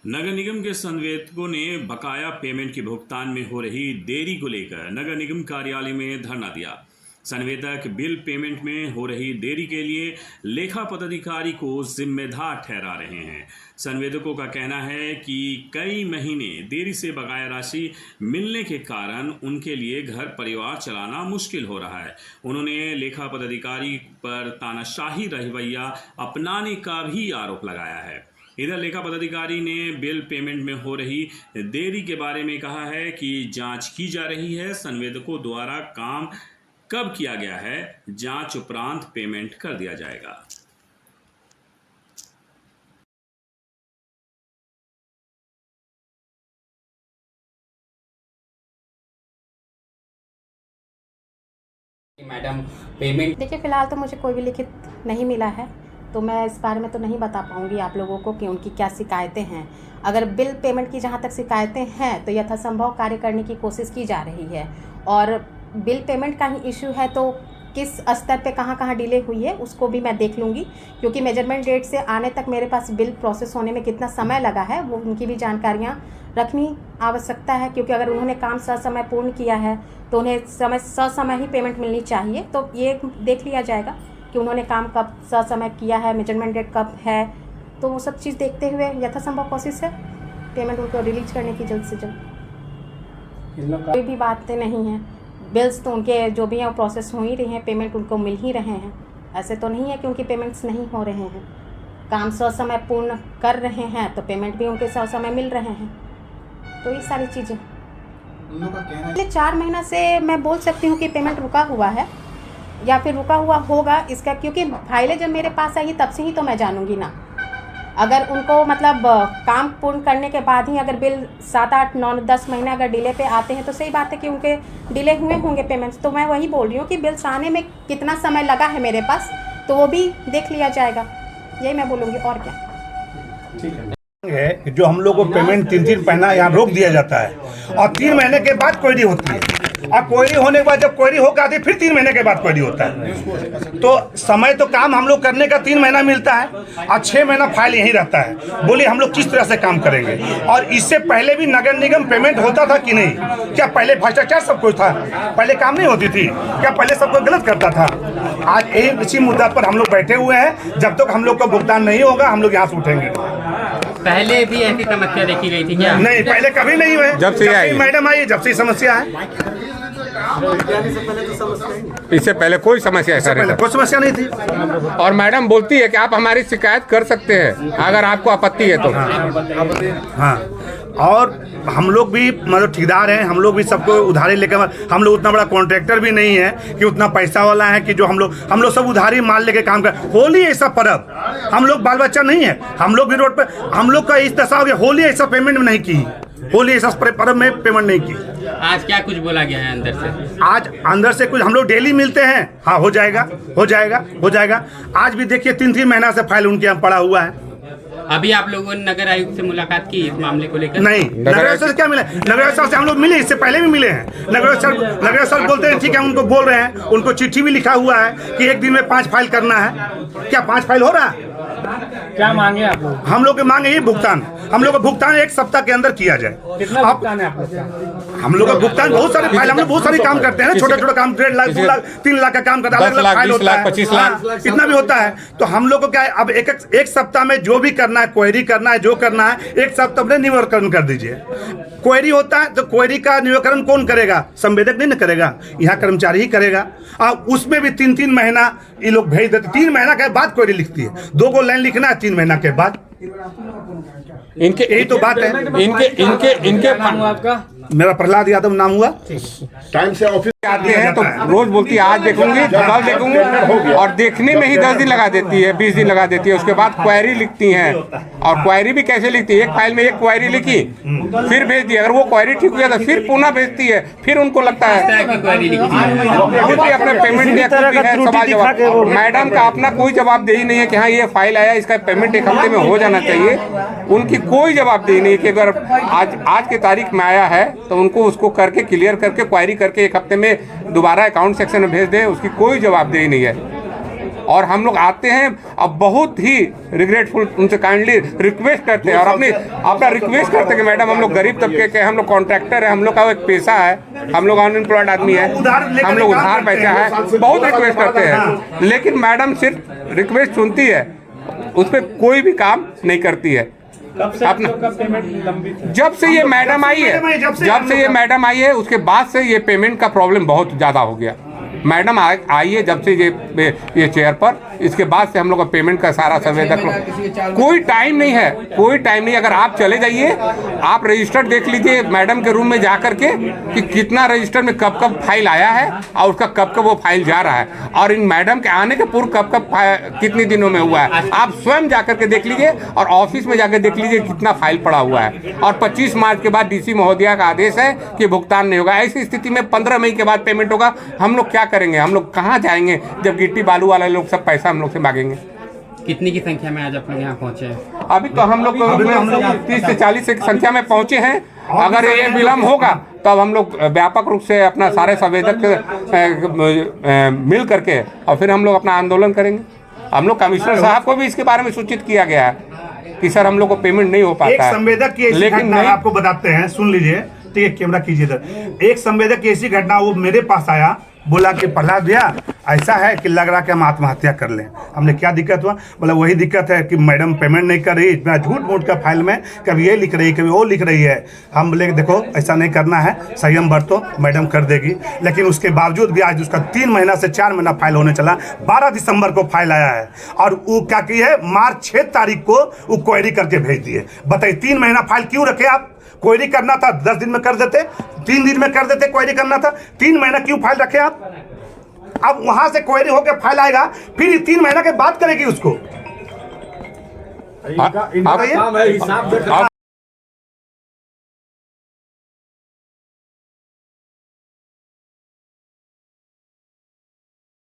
नगर निगम के संवेदकों ने बकाया पेमेंट के भुगतान में हो रही देरी को लेकर नगर निगम कार्यालय में धरना दिया। संवेदक बिल पेमेंट में हो रही देरी के लिए लेखा पदाधिकारी को जिम्मेदार ठहरा रहे हैं। संवेदकों का कहना है कि कई महीने देरी से बकाया राशि मिलने के कारण उनके लिए घर परिवार चलाना मुश्किल हो रहा है। उन्होंने लेखा पदाधिकारी पर तानाशाही रवैया अपनाने का भी आरोप लगाया है। इधर लेखा पदाधिकारी ने बिल पेमेंट में हो रही देरी के बारे में कहा है कि जांच की जा रही है। संवेदकों द्वारा काम कब किया गया है, जांच उपरांत पेमेंट कर दिया जाएगा। मैडम पेमेंट देखिए, फ़िलहाल तो मुझे कोई भी लिखित नहीं मिला है, तो मैं इस बारे में तो नहीं बता पाऊँगी आप लोगों को कि उनकी क्या शिकायतें हैं। अगर बिल पेमेंट की जहाँ तक शिकायतें हैं तो यथासंभव कार्य करने की कोशिश की जा रही है, और बिल पेमेंट का ही इशू है तो किस स्तर पे कहाँ डिले हुई है उसको भी मैं देख लूँगी, क्योंकि मेजरमेंट डेट से आने तक मेरे पास बिल प्रोसेस होने में कितना समय लगा है वो उनकी भी जानकारियाँ रखनी आवश्यकता है। क्योंकि अगर उन्होंने काम ससमय पूर्ण किया है तो उन्हें ससमय ही पेमेंट मिलनी चाहिए। तो ये देख लिया जाएगा कि उन्होंने काम कब ससमय किया है, मेजरमेंट डेट कब है, तो वो सब चीज़ देखते हुए यथासंभव कोशिश है पेमेंट उनको रिलीज करने की जल्द से जल्द। कोई भी बातें नहीं है, बिल्स तो उनके जो भी हैं वो प्रोसेस हो ही रही हैं, पेमेंट उनको मिल ही रहे हैं। ऐसे तो नहीं है कि उनकी पेमेंट्स नहीं हो रहे हैं, काम ससमय पूर्ण कर रहे हैं तो पेमेंट भी उनके ससमय मिल रहे हैं। तो ये सारी चीज़ें पिछले 4 महीना से मैं बोल सकती हूँ कि पेमेंट रुका हुआ है या फिर रुका हुआ होगा इसका, क्योंकि फाइलें जब मेरे पास आई तब से ही तो मैं जानूंगी ना। अगर उनको मतलब काम पूर्ण करने के बाद ही अगर बिल 7, 8, 9, 10 महीने अगर डिले पे आते हैं तो सही बात है कि उनके डिले हुए होंगे पेमेंट्स। तो मैं वही बोल रही हूँ कि बिल्स आने में कितना समय लगा है मेरे पास, तो वो भी देख लिया जाएगा, यही मैं बोलूँगी और क्या। ठीक है, जो हम लोग को पेमेंट 3 महीना यहाँ रोक दिया जाता है और 3 महीने के बाद क्वेरी होती है, और क्वेरी होने के बाद जब क्वेरी होकर आती है फिर 3 महीने के बाद क्वेरी होता है। तो समय तो काम हम लोग करने का 3 महीना मिलता है और 6 महीना फाइल यहीं रहता है। बोलिए हम लोग किस तरह से काम करेंगे। और इससे पहले भी नगर निगम पेमेंट होता था कि नहीं? क्या पहले भ्रष्टाचार सब कुछ था? पहले काम नहीं होती थी क्या? पहले सब कुछ गलत करता था? आज यही इसी मुद्दा पर हम लोग बैठे हुए हैं। जब तक हम लोग का भुगतान नहीं होगा हम लोग यहाँ से उठेंगे। पहले भी ऐसी समस्या देखी गई थी क्या? नहीं, पहले कभी नहीं हुए। जब से मैडम आई जब से समस्या है। इससे पहले कोई समस्या ऐसा नहीं, कोई समस्या नहीं थी। और मैडम बोलती है कि आप हमारी शिकायत कर सकते हैं अगर आपको आपत्ति है तो। हाँ, और हम लोग भी मतलब ठेकेदार हैं, हम लोग भी सबको उधारी लेकर, हम लोग उतना बड़ा कॉन्ट्रैक्टर भी नहीं है कि उतना पैसा वाला है कि जो हम लोग सब उधारी माल लेके काम कर। होली ऐसा पर्व, हम लोग बाल बच्चा नहीं है, हम लोग भी रोड पे, हम लोग का इस दशा हो गया। होली ऐसा पेमेंट नहीं की, होली ऐसा पर्व में पेमेंट नहीं की। आज क्या कुछ बोला गया है अंदर से? आज अंदर से कुछ हम लोग डेली मिलते हैं। हाँ, हो जाएगा हो जाएगा हो जाएगा। आज भी देखिए 3 महीना से फाइल उनके यहाँ पड़ा हुआ है। अभी आप लोगों ने नगर आयुक्त से मुलाकात की इस मामले को लेकर? नहीं, नगर आयुक्त से क्या मिले? नगर आयुक्त से हम लोग मिले, इससे पहले भी मिले हैं। नगर आयुक्त सर बोलते हैं ठीक है, उनको बोल रहे हैं, उनको चिट्ठी भी लिखा हुआ है कि 1 दिन में 5 फाइल करना है। क्या 5 फाइल हो रहा है? क्या मांगे आप लोग? हम लोग के मांगे ये भुगतान, हम लोग का भुगतान 1 सप्ताह के अंदर किया जाए। कितना भुगतान है आप लोग का? हम लोग का भुगतान बहुत सारे फाइल, हम लोग बहुत सारे काम करते हैं, छोटा छोटा काम, 1.5 लाख 2 लाख 3 लाख का काम करता है, अलग अलग फाइल होता है, 25 लाख इतना भी होता है। तो हम लोग को क्या है, अब एक सप्ताह में जो भी करना है, क्वेरी करना है, जो करना है, 1 सप्ताह में निराकरण कर दीजिए। क्वेरी होता है तो क्वेरी का निराकरण कौन करेगा? संवेदक नहीं ना करेगा, यहाँ कर्मचारी ही करेगा। और उसमें भी 3 महीना ये लोग भेज देते। 3 महीना के बाद क्वेरी लिखती है, 2 लाइन लिखना है 3 महीना के बाद। इनके यही तो बात है। इनके आपका? मेरा प्रहलाद यादव नाम हुआ। टाइम से ऑफिस आते हैं तो रोज बोलती है आज देखूंगी, कल देखूंगी, और देखने में ही 10 दिन लगा देती है, 20 दिन लगा देती है। उसके बाद क्वेरी लिखती हैं, और क्वेरी भी कैसे लिखती है? एक फाइल में एक क्वेरी लिखी फिर भेज दी, अगर वो क्वेरी ठीक हो जाता फिर पुनः भेजती है, फिर उनको लगता है अपने पेमेंट है सवाल जवाब। मैडम का अपना कोई जवाबदेही नहीं है कि हाँ ये फाइल आया, इसका पेमेंट 1 हफ्ते में हो जाना चाहिए। उनकी कोई जवाबदेही नहीं कि अगर आज की तारीख में आया है तो उनको उसको करके क्लियर करके क्वेरी करके 1 हफ्ते में दोबारा अकाउंट सेक्शन में भेज दें, उसकी कोई जवाबदेही नहीं है। और हम लोग आते हैं अब बहुत ही रिग्रेटफुल उनसे काइंडली रिक्वेस्ट करते हैं और अपना रिक्वेस्ट करते हैं कि मैडम हम लोग गरीब तबके के, हम लोग कॉन्ट्रैक्टर है, हम लोग का एक पैसा है, हम लोग अनएम्प्लॉयड आदमी है, हम लोग उधार पैसा है, बहुत रिक्वेस्ट करते हैं, लेकिन मैडम सिर्फ रिक्वेस्ट सुनती है, उस पर कोई भी काम नहीं करती है। अपना पेमेंट लंबित है। जब से ये मैडम आई है उसके बाद से ये पेमेंट का प्रॉब्लम बहुत ज़्यादा हो गया। मैडम आई है जब से ये चेयर पर, इसके बाद से हम लोग का पेमेंट का सारा संवेदक कोई टाइम नहीं है, कोई टाइम नहीं। अगर आप चले जाइए, आप रजिस्टर देख लीजिए मैडम के रूम में जा करके कि कितना रजिस्टर में कब कब फाइल आया है और उसका कब कब वो फाइल जा रहा है, और इन मैडम के आने के पूर्व कब कब कितने दिनों में हुआ है, आप स्वयं जा करके देख लीजिए और ऑफिस में जाकर देख लीजिए कितना फाइल पड़ा हुआ है। और 25 मार्च के बाद डीसी महोदया का आदेश है कि भुगतान नहीं होगा। ऐसी स्थिति में 15 मई के बाद पेमेंट होगा। हम लोग क्या करेंगे, हम लोग कहाँ जाएंगे जब गिट्टी बालू वाले लोग सब पैसा हम लोग से मांगेंगे। कितनी की संख्या में आज आप लोग यहाँ पहुँचे हैं? अभी तो हम लोग 30 से 40 की संख्या में पहुंचे हैं। अगर ये विलम्ब होगा तो अब हम लोग व्यापक रूप से अपना सारे संवेदक मिल करके और फिर हम लोग अपना आंदोलन करेंगे। हम लोग कमिश्नर साहब को भी इसके बारे में सूचित किया गया है कि सर हम लोग को पेमेंट नहीं हो पाता है। संवेदक की ऐसी घटना आपको बताते हैं, सुन लीजिए, ठीक है, कैमरा कीजिए इधर। एक संवेदक की ऐसी घटना, वो मेरे पास आया, बोला कि प्रहलाद भैया ऐसा है कि लग रहा कि हम आत्महत्या कर लें। हमने क्या दिक्कत हुआ? बोला वही दिक्कत है कि मैडम पेमेंट नहीं कर रही, इतना झूठ मूठ का फाइल में कभी ये लिख रही है कभी वो लिख रही है। हम बोले देखो ऐसा नहीं करना है, संयम बरतो, मैडम कर देगी। लेकिन उसके बावजूद भी आज उसका 3 महीना से 4 महीना फाइल होने चला। 12 दिसंबर को फाइल आया है और वो क्या की है, मार्च 6 तारीख को वो क्वेरी करके भेज दिए। बताइए 3 महीना फाइल क्यों रखे आप? क्वेरी करना था 10 दिन में कर देते, 3 दिन में कर देते, क्वेरी करना था। 3 महीना क्यों फाइल रखे आप? अब वहां से क्वेरी होकर फाइल आएगा, फिर 3 महीना के बाद करेगी उसको। इनका काम है हिसाब